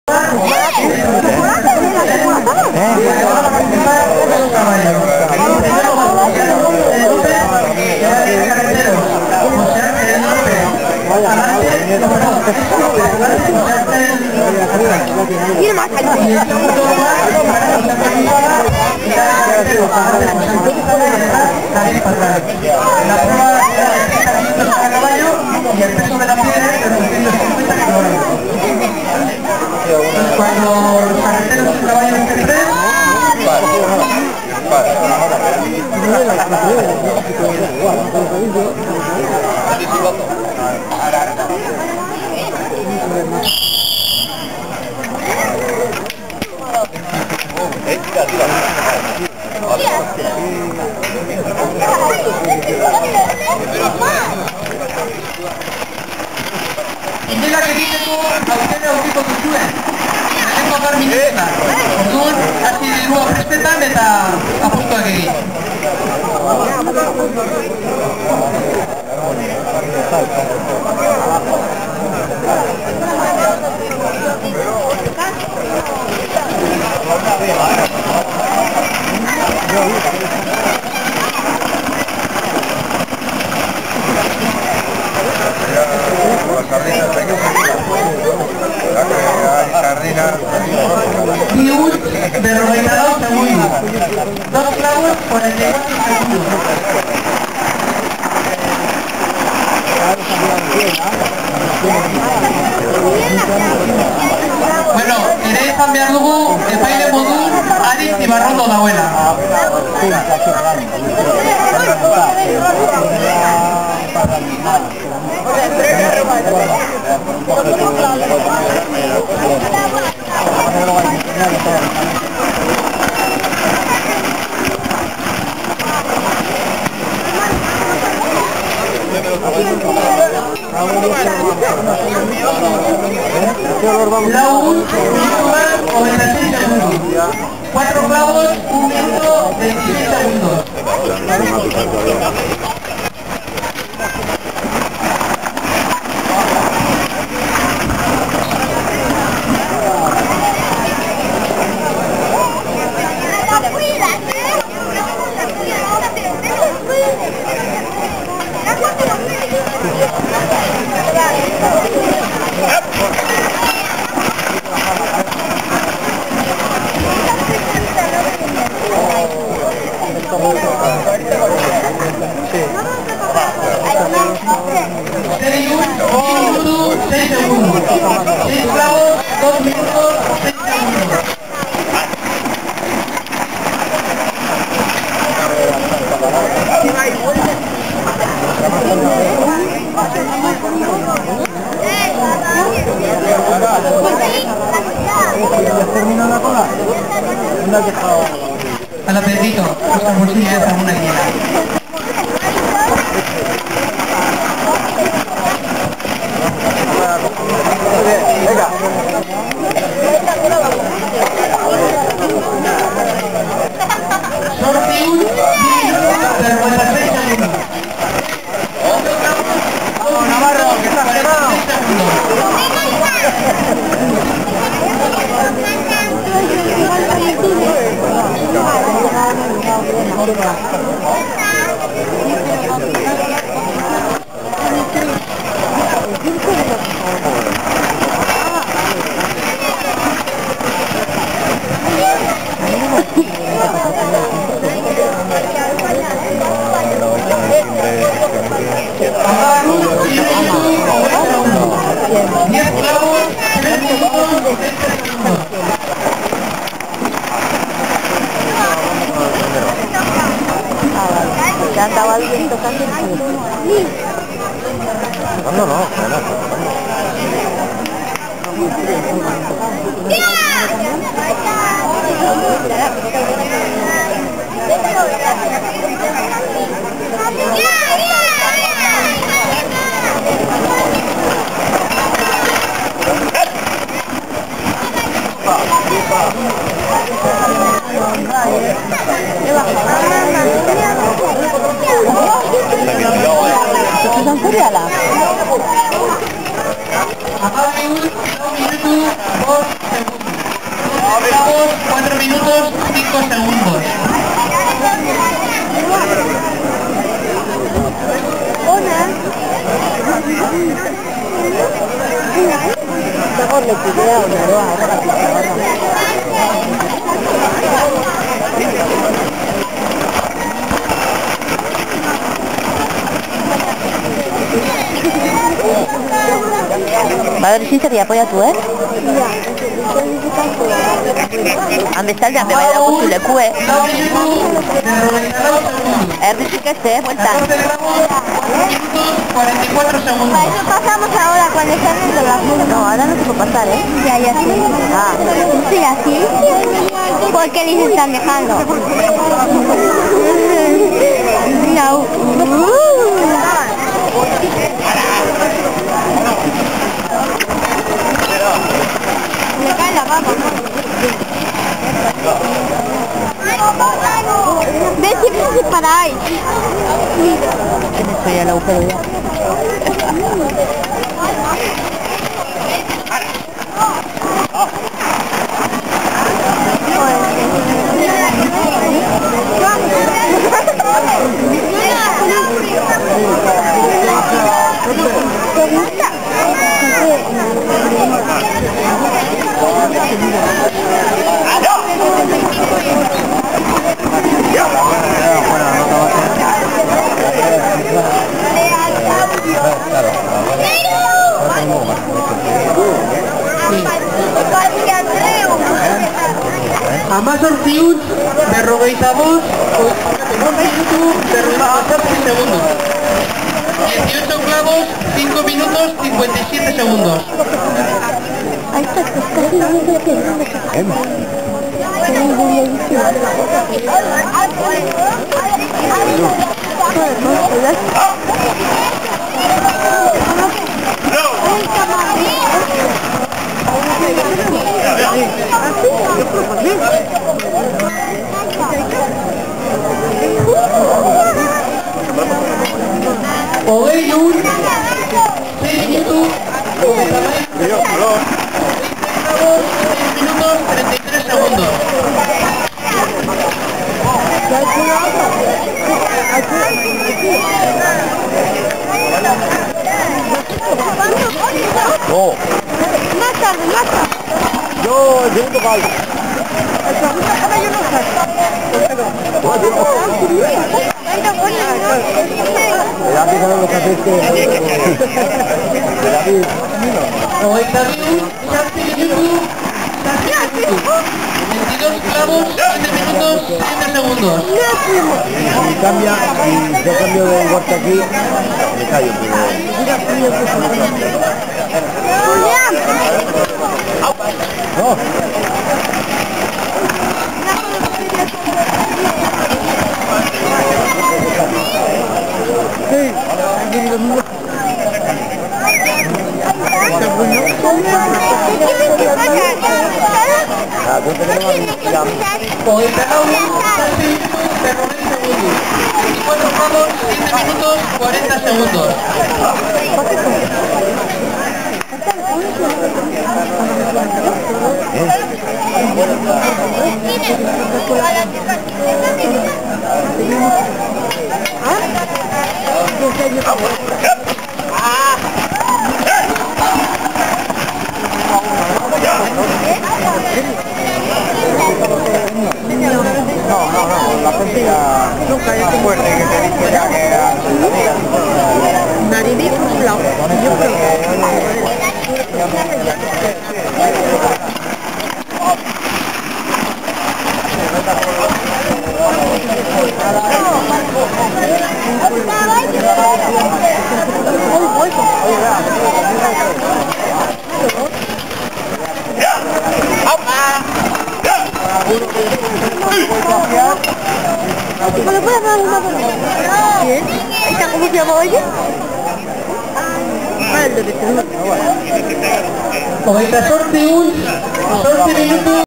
La prueba era de 30 minutos a caballo y el peso de la piedra es de 250 kilogramos. Cuando los carreteros y caballos se frenan, indica que dice tú a ustedes un tipo de zuen. Tengo par minuta. Orduan, hasi dirua prestetan eta apustuak egin. Y un derrogador segundo. 2 clavos por el de 4 segundos. Bueno, ere izan behar dugu epaile modun Aritz Ibarrondo dagoela. Laun, 96 segundos. 4 clavos, 1 minuto, 26 segundos. A la Pedrito, los bolsillos de alguna guía. Sorteun, pero con las 6 segundos. Navarro, que está cerrado. Ya andaba alguien tocando el teléfono. No, no. ¿Son cereales? Apague un minuto, 2 segundos. 45 segundos. Mejor le pide a una roa, ahora la pizarra. Madre, sí sería apoya tu, ¿Dónde está el de me va a dar gusto y le cue? RCKC, vuelta. 44 segundos. Pasamos ahora cuando están en la... No, ahora no se puede pasar, Ya, sí. Ah. Sí, así. ¿Por qué les están dejando? No. Le cae la baba. Ve si paráis. Estoy al agujero ya. Amb sortiut de 98 de 14 segundos. 18 clavos, 5 minutos, 57 segundos. Hogei un, 6 minutos, 6 minutos, 33 segundos. No. Mata. Yo, el segundo fallo. Aquí saben lo que hacéis que... Hogeita un, 7 minutos, 22 clavos, 7 minutos, 7 segundos. Si cambia, y yo cambio de corte aquí, me callo. No. Hogeita un, 24 clavos, 7 minutos, 40 segundos. La gente ya... Nunca es fuerte que te dice ya que... Nariz por su lado. Yo ¿me puedes dar una por ¿Quién? ¿Esta cómo se llama oye? El de Hogeita sorti un, 8 minutos.